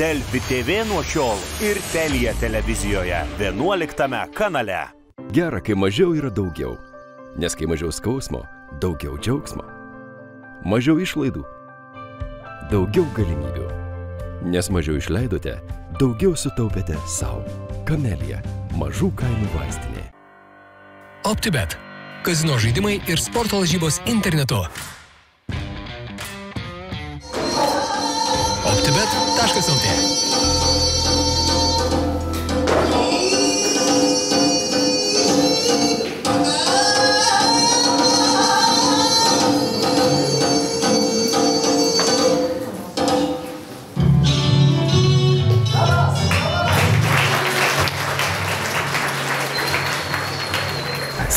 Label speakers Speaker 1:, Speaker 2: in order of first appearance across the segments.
Speaker 1: Delfi TV nuo šiol ir Telia televizijoje 11 kanale.
Speaker 2: Gera, kai mažiau yra daugiau, nes kai mažiau skausmo, daugiau džiaugsmo. Mažiau išlaidų, daugiau galimybių. Nes mažiau išleidote, daugiau sutaupėte savo. Kanalą, mažų kainų vaistinė.
Speaker 3: OptiBet. Kazino žaidimai ir sporto lažybos internetu. OptiBet.lt.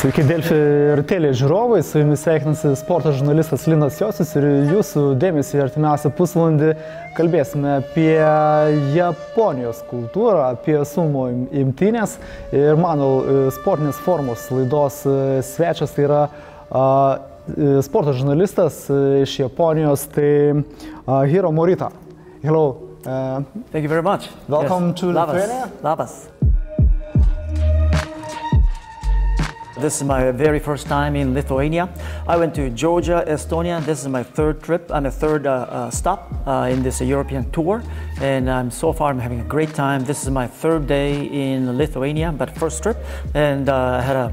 Speaker 4: Sveiki Delfi ir Telia žiūrovai, su jumis sveikinasi sporto žurnalistas Linas Josius ir jūsų dėmesį artimiausią pusvalandį kalbėsime apie Japonijos kultūrą, apie sumo imtynės ir mano sportinės formos laidos svečias tai yra sporto žurnalistas iš Japonijos, tai Hiro Morita. Hello.
Speaker 5: Thank you very much.
Speaker 4: Welcome to
Speaker 5: Lithuania. Labas. This is my very first time in Lithuania. I went to Georgia, Estonia. This is my third trip. I'm a third stop in this European tour. And so far I'm having a great time. This is my third day in Lithuania, but first trip. And I had a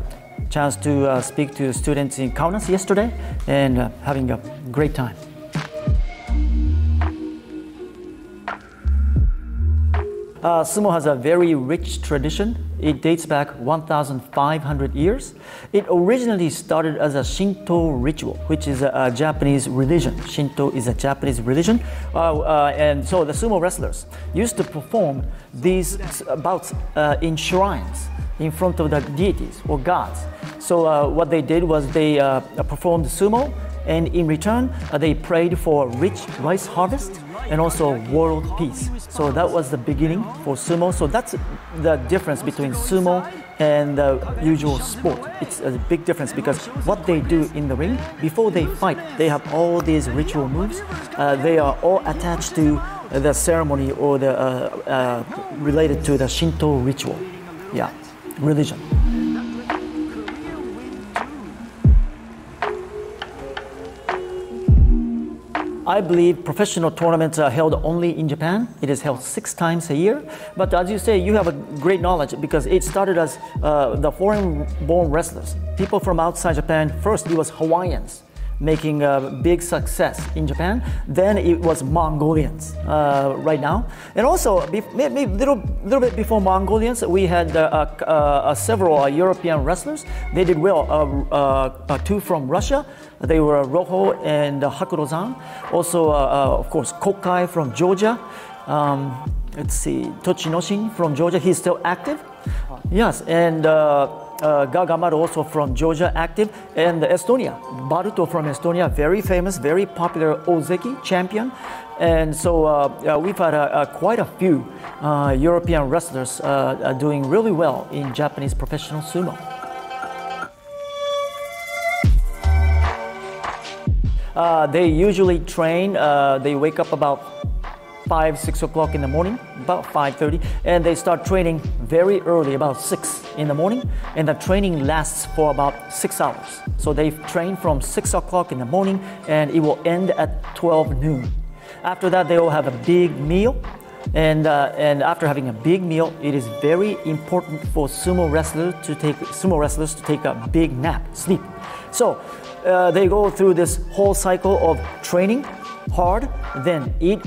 Speaker 5: chance to speak to students in Kaunas yesterday and having a great time. Sumo has a very rich tradition. It dates back 1,500 years. It originally started as a Shinto ritual, which is a Japanese religion. Shinto is a Japanese religion. And so the sumo wrestlers used to perform these bouts in shrines in front of the deities or gods. So what they did was they performed sumo, and in return they prayed for rich rice harvest and also world peace. So that was the beginning for sumo. So that's the difference between sumo and the usual sport. It's a big difference because what they do in the ring, before they fight, they have all these ritual moves. They are all attached to the ceremony or the related to the Shinto ritual. Yeah, religion. I believe professional tournaments are held only in Japan. It is held 6 times a year. But as you say, you have a great knowledge because it started as the foreign-born wrestlers. People from outside Japan, first it was Hawaiians making a big success in Japan. Then it was Mongolians right now. And also, maybe a little bit before Mongolians, we had several European wrestlers. They did well. 2 from Russia. They were Roho and Hakurozan. Also, of course, Kokai from Georgia. Let's see, Tochinoshin from Georgia. He's still active. Yes, and Gagamaru also from Georgia, active. And Estonia, Baruto from Estonia, very famous, very popular Ozeki champion. And so we've had quite a few European wrestlers doing really well in Japanese professional sumo. They usually train, they wake up about 5-6 o'clock in the morning, about 5:30, and they start training very early, about 6 in the morning, and the training lasts for about 6 hours. So they train from 6 o'clock in the morning, and it will end at 12 noon. After that, they will have a big meal, and after having a big meal, it is very important for sumo wrestlers to take a big nap, sleep. So they go through this whole cycle of training hard, then eat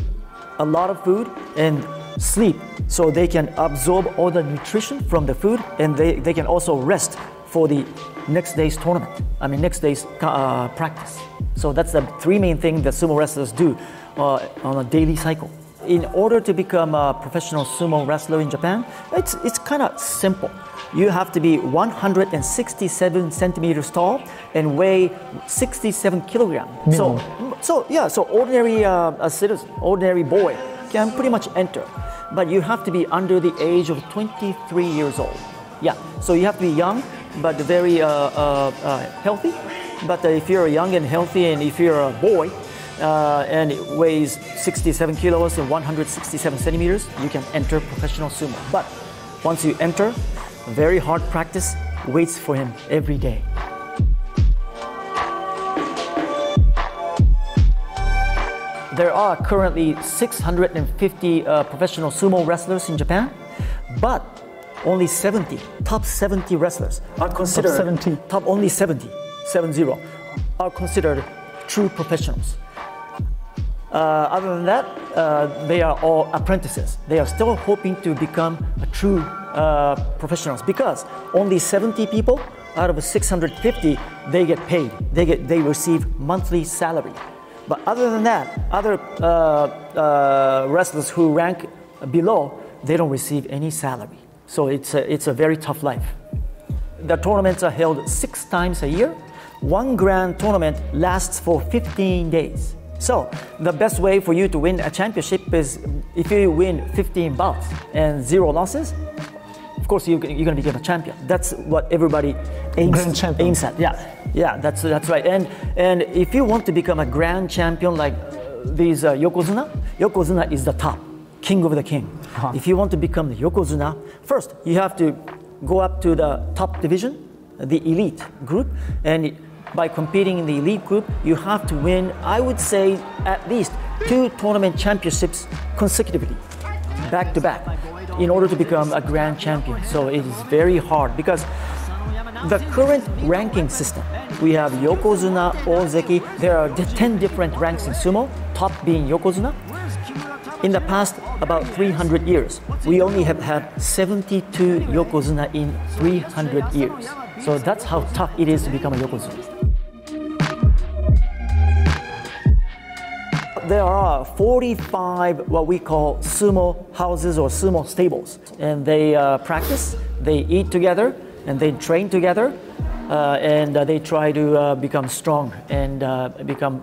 Speaker 5: a lot of food and sleep so they can absorb all the nutrition from the food, and they can also rest for the next day's tournament, next day's practice. So that's the 3 main things that sumo wrestlers do on a daily cycle. In order to become a professional sumo wrestler in Japan, it's kind of simple. You have to be 167 centimeters tall and weigh 67 kilograms. So ordinary citizen, ordinary boy can pretty much enter. But you have to be under the age of 23 years old. Yeah, so you have to be young, but very healthy. But if you're young and healthy and if you're a boy, and it weighs 67 kilos and 167 centimeters, you can enter professional sumo. But once you enter, very hard practice waits for him every day. There are currently 650 professional sumo wrestlers in Japan, but only 70, top 70 wrestlers are considered, only 70, are considered true professionals. Other than that, they are all apprentices. They are still hoping to become a true professionals because only 70 people out of 650, they get paid. They receive monthly salary. But other than that, other wrestlers who rank below, they don't receive any salary. So it's a very tough life. The tournaments are held 6 times a year. One grand tournament lasts for 15 days. So the best way for you to win a championship is if you win 15 bouts and 0 losses, of course you're going to become a champion. That's what everybody aims at. Yeah, that's right. And if you want to become a grand champion like these Yokozuna is the top, king of the king. If you want to become the Yokozuna, first you have to go up to the top division, the elite group, and by competing in the elite group, you have to win, I would say, at least 2 tournament championships consecutively, back to back, in order to become a grand champion. So it is very hard because the current ranking system, we have Yokozuna, Ozeki, there are 10 different ranks in sumo, top being Yokozuna. In the past about 300 years, we only have had 72 Yokozuna in 300 years. So that's how tough it is to become a Yokozuna. There are 45 what we call sumo houses or sumo stables. And they practice, they eat together, and they train together, and they try to become strong and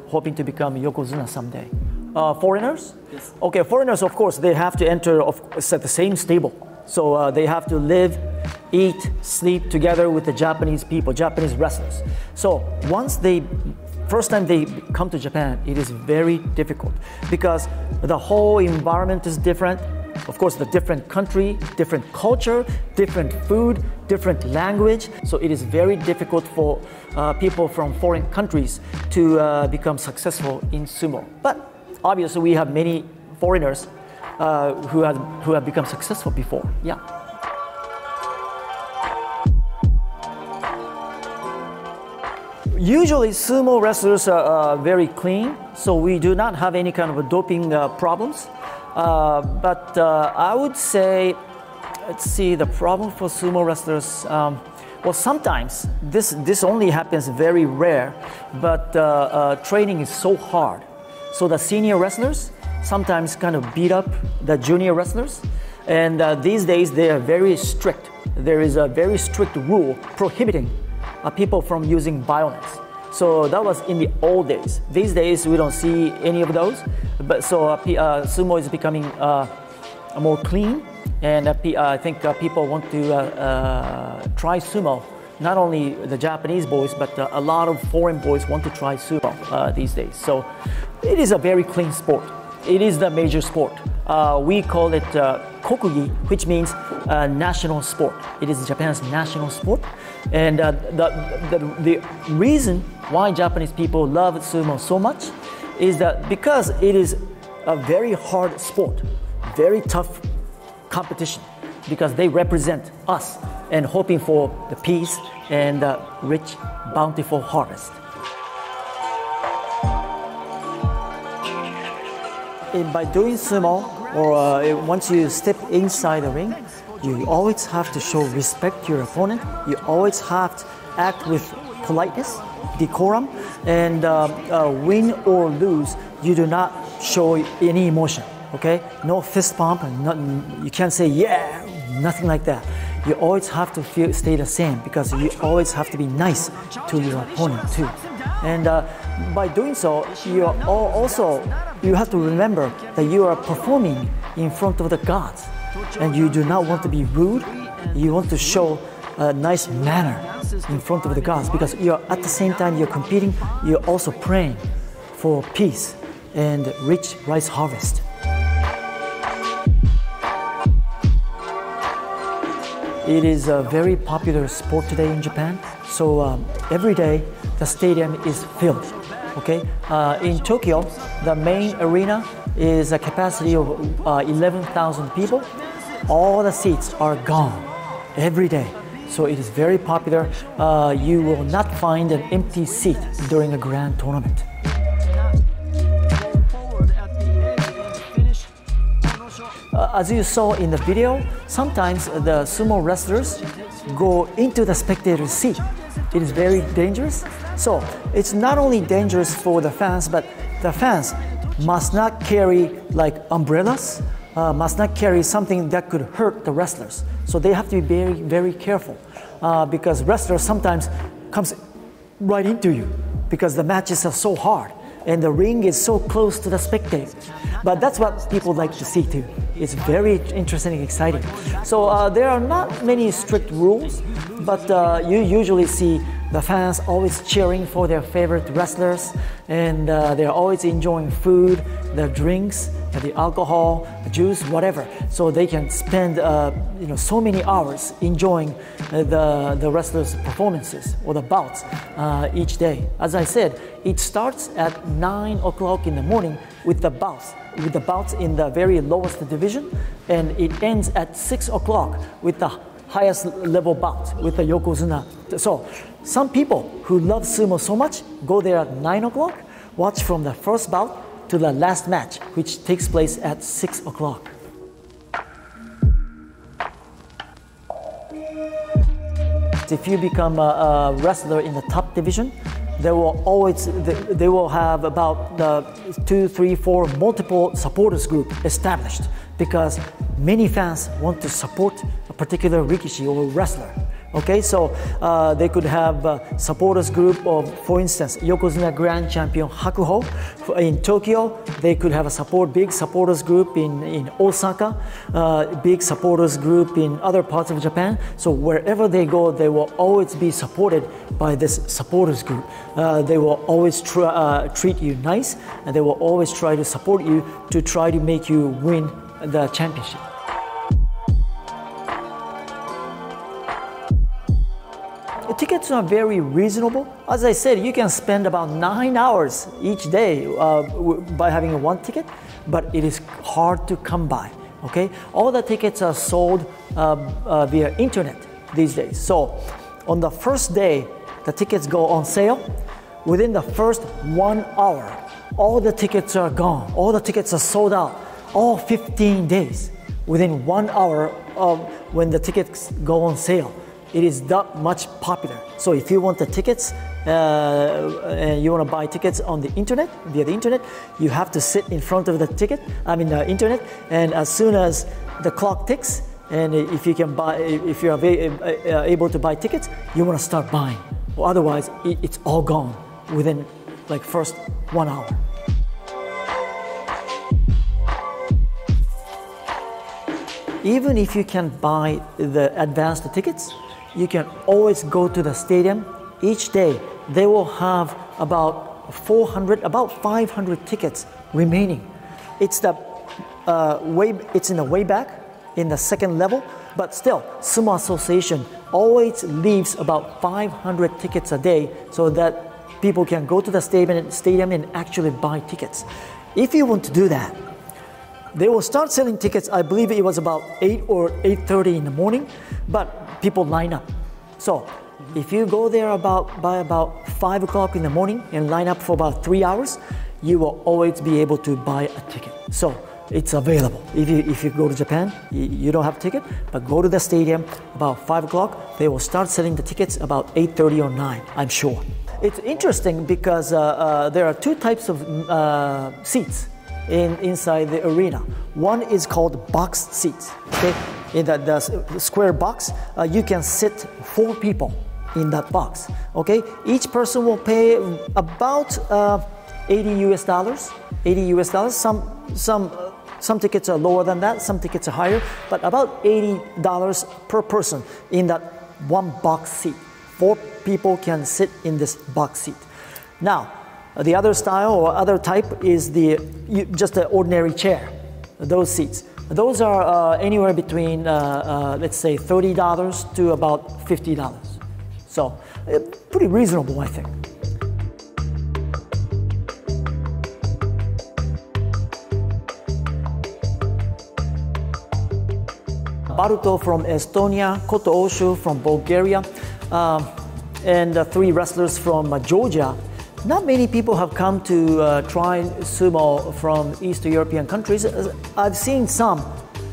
Speaker 5: hoping to become Yokozuna someday. Foreigners? Yes. Okay, foreigners, of course, they have to enter at the same stable. So they have to live, eat, sleep together with the Japanese people, Japanese wrestlers. So first time they come to Japan, it is very difficult because the whole environment is different. Of course, the different country, different culture, different food, different language. So it is very difficult for people from foreign countries to become successful in sumo. But obviously, we have many foreigners who have become successful before. Yeah. Usually, sumo wrestlers are very clean, so we do not have any kind of doping problems. But I would say, let's see, the problem for sumo wrestlers, well, sometimes this only happens very rare, but training is so hard. So the senior wrestlers sometimes kind of beat up the junior wrestlers. And these days, they are very strict. There is a very strict rule prohibiting people from using violence. So that was in the old days. These days, we don't see any of those. But so sumo is becoming more clean, and I think people want to try sumo. Not only the Japanese boys, but a lot of foreign boys want to try sumo these days. So it is a very clean sport. It is the major sport. We call it kokugi, which means national sport. It is Japan's national sport. And the reason why Japanese people love sumo so much is that because it is a very hard sport, very tough competition, because they represent us and hoping for the peace and rich, bountiful harvest. By doing sumo, or once you step inside the ring, you always have to show respect to your opponent. You always have to act with politeness, decorum, and win or lose, you do not show any emotion, okay? No fist pump, and you can't say, yeah, nothing like that. You always have to stay the same because you always have to be nice to your opponent too. And by doing so, you have to remember that you are performing in front of the gods. And you do not want to be rude. You want to show a nice manner in front of the gods because at the same time you're competing, you're also praying for peace and rich rice harvest. It is a very popular sport today in Japan. So every day the stadium is filled. Okay, in Tokyo, the main arena is a capacity of 11,000 people. All the seats are gone every day. So it is very popular. You will not find an empty seat during a grand tournament. As you saw in the video, sometimes the sumo wrestlers go into the spectator's seat. It is very dangerous. So it's not only dangerous for the fans, but the fans must not carry like umbrellas, must not carry something that could hurt the wrestlers. So they have to be very, very careful because wrestlers sometimes comes right into you because the matches are so hard and the ring is so close to the spectator. But that's what people like to see too. It's very interesting and exciting. So there are not many strict rules, but you usually see the fans always cheering for their favorite wrestlers, and they're always enjoying food, the drinks, the alcohol, the juice, whatever. So they can spend so many hours enjoying the wrestlers' performances or the bouts each day. As I said, it starts at 9 o'clock in the morning with the bouts in the very lowest division, and it ends at 6 o'clock with the highest level bout with the yokozuna. So some people who love sumo so much go there at 9 o'clock, watch from the first bout to the last match, which takes place at 6 o'clock. If you become a wrestler in the top division, they will have about 2, 3, 4 multiple supporters group established because many fans want to support a particular rikishi or wrestler. Okay, so they could have a supporters group of, for instance, Yokozuna Grand Champion Hakuho. In Tokyo, they could have a big supporters group in Osaka, big supporters group in other parts of Japan. So wherever they go, they will always be supported by this supporters group. They will always treat you nice, and they will always try to support you to try to make you win the championship. The tickets are very reasonable. As I said, you can spend about 9 hours each day by having one ticket, but it is hard to come by. Okay, all the tickets are sold via internet these days. So on the first day, the tickets go on sale. Within the first 1 hour, all the tickets are gone. All the tickets are sold out. All 15 days. Within 1 hour of when the tickets go on sale. It is that much popular. So if you want the tickets, and you want to buy tickets on the internet, via the internet, you have to sit in front of the internet, and as soon as the clock ticks, and if you are able to buy tickets, you want to start buying. Or otherwise, it's all gone within like first 1 hour. Even if you can buy the advanced tickets, you can always go to the stadium. Each day, they will have about 500 tickets remaining. It's in the way back, in the second level, but still, Sumo Association always leaves about 500 tickets a day so that people can go to the stadium and actually buy tickets. If you want to do that, they will start selling tickets, I believe it was about 8 or 8:30 in the morning, but people line up. So if you go there by about 5 o'clock in the morning and line up for about 3 hours, you will always be able to buy a ticket. So it's available. If you go to Japan, you don't have a ticket, but go to the stadium about 5 o'clock, they will start selling the tickets about 8:30 or 9, I'm sure. It's interesting because there are two types of seats inside the arena. One is called box seats. Okay? In the square box, you can sit 4 people in that box. Okay? Each person will pay about $80. Some tickets are lower than that, some tickets are higher, but about $80 per person in that one box seat. 4 people can sit in this box seat. Now, The other style or other type is just an ordinary chair, those seats. Those are anywhere between, let's say, $30 to about $50. So, pretty reasonable, I think. Baruto from Estonia, Kodėl from Bulgaria, and 3 wrestlers from Georgia. Not many people have come to try sumo from Eastern European countries. I've seen some,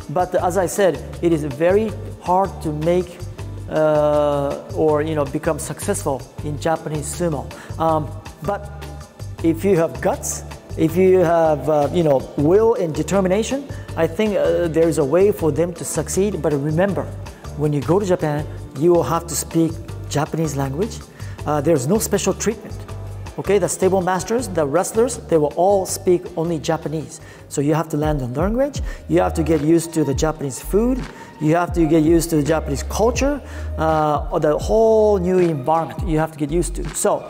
Speaker 5: but as I said, it is very hard to make or become successful in Japanese sumo. But if you have guts, if you have will and determination, I think there is a way for them to succeed. But remember, when you go to Japan, you will have to speak Japanese language. There's no special treatment. Okay, the stable masters, the wrestlers, they will all speak only Japanese. So you have to learn the language, you have to get used to the Japanese food, you have to get used to the Japanese culture, or the whole new environment you have to get used to. So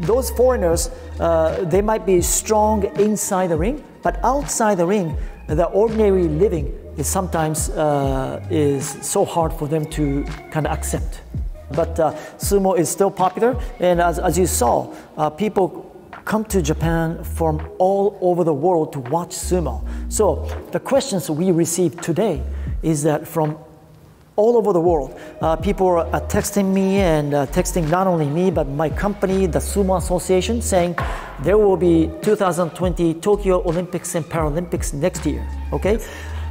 Speaker 5: those foreigners, they might be strong inside the ring, but outside the ring, the ordinary living is sometimes is so hard for them to kind of accept. But sumo is still popular, and as you saw, people come to Japan from all over the world to watch sumo. So the questions we received today is that from all over the world, people are texting me and texting not only me, but my company, the Sumo Association, saying there will be 2020 Tokyo Olympics and Paralympics next year, okay?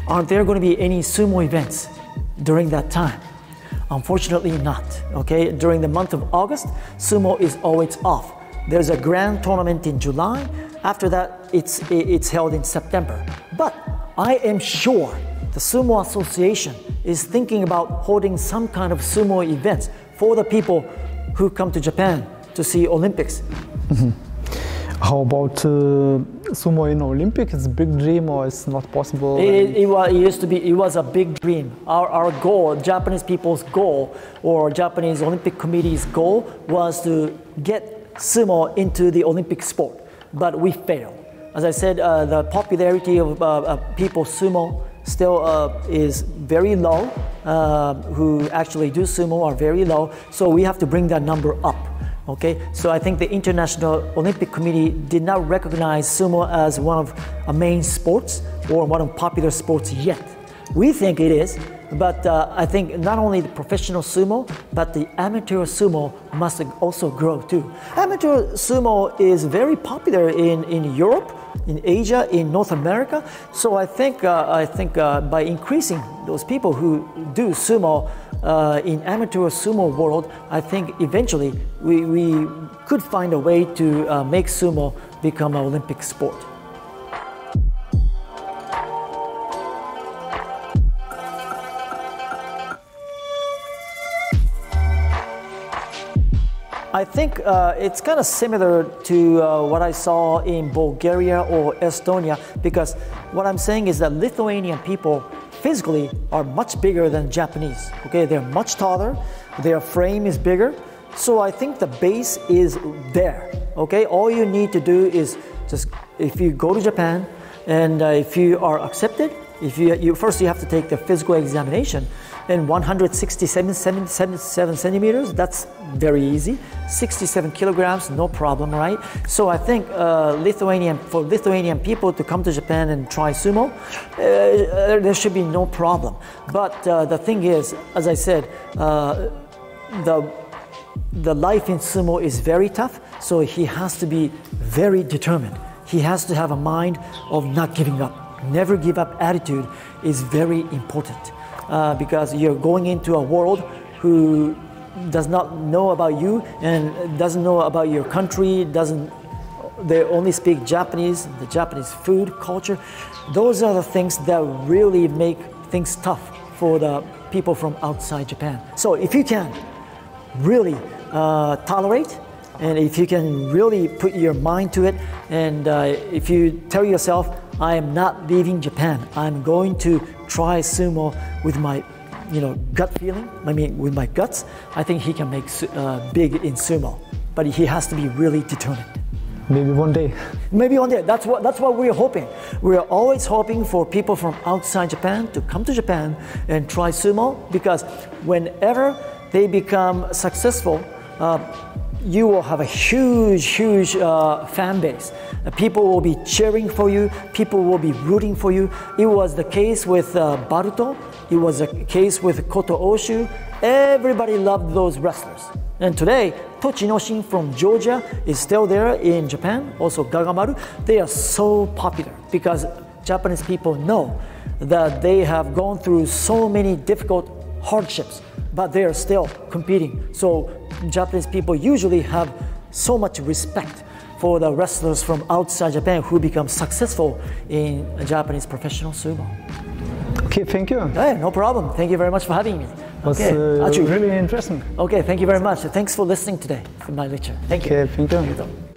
Speaker 5: Aren't there going to be any sumo events during that time? Unfortunately not, okay? During the month of August, sumo is always off. There's a grand tournament in July. After that, it's held in September. But I am sure the Sumo Association is thinking about holding some kind of sumo events for the people who come to Japan to see Olympics.
Speaker 4: Mm-hmm. How about sumo in Olympics? It's a big dream, or it's not possible?
Speaker 5: It was a big dream. Our goal, Japanese people's goal, or Japanese Olympic Committee's goal, was to get sumo into the Olympic sport, but we failed. As I said, the popularity of people sumo still is very low. Who actually do sumo are very low, so we have to bring that number up. Okay, so I think the International Olympic Committee did not recognize sumo as one of the main sports or one of popular sports yet. We think it is, but I think not only the professional sumo, but the amateur sumo must also grow too. Amateur sumo is very popular in Europe, in Asia, in North America. So I think by increasing those people who do sumo in amateur sumo world, I think eventually we could find a way to make sumo become an Olympic sport. I think it's kind of similar to what I saw in Bulgaria or Estonia, because what I'm saying is that Lithuanian people physically are much bigger than Japanese. Okay, they're much taller, their frame is bigger, so I think the base is there. Okay, all you need to do is just, if you go to Japan and if you are accepted, if you first you have to take the physical examination, and 167 centimeters, that's very easy. 67 kilograms, no problem, right? So I think for Lithuanian people to come to Japan and try sumo, there should be no problem. But the thing is, as I said, the life in sumo is very tough, so he has to be very determined. He has to have a mind of not giving up. Never give up attitude is very important. Because you're going into a world who does not know about you and doesn't know about your country, they only speak Japanese, the Japanese food, culture. Those are the things that really make things tough for the people from outside Japan. So if you can really tolerate, and if you can really put your mind to it, and if you tell yourself, I am not leaving Japan, I'm going to try sumo with my gut feeling, with my guts, I think he can make big in sumo. But he has to be really determined.
Speaker 4: Maybe one day.
Speaker 5: Maybe one day. That's what we're hoping. We're always hoping for people from outside Japan to come to Japan and try sumo, because whenever they become successful, you will have a huge fan base. People will be cheering for you. People will be rooting for you. It was the case with Baruto. It was a case with Koto Oshu. Everybody loved those wrestlers. And today, Tochinoshin from Georgia is still there in Japan, also Gagamaru. They are so popular because Japanese people know that they have gone through so many difficult hardships, but they are still competing. So Japanese people usually have so much respect for the wrestlers from outside Japan who become successful in Japanese professional sumo.
Speaker 4: Okay, thank you.
Speaker 5: Hey, no problem. Thank you very much for having me.
Speaker 4: It was really interesting.
Speaker 5: Okay, thank you very much. Thanks for listening today to my lecture. Thank you.
Speaker 4: Okay, thank you.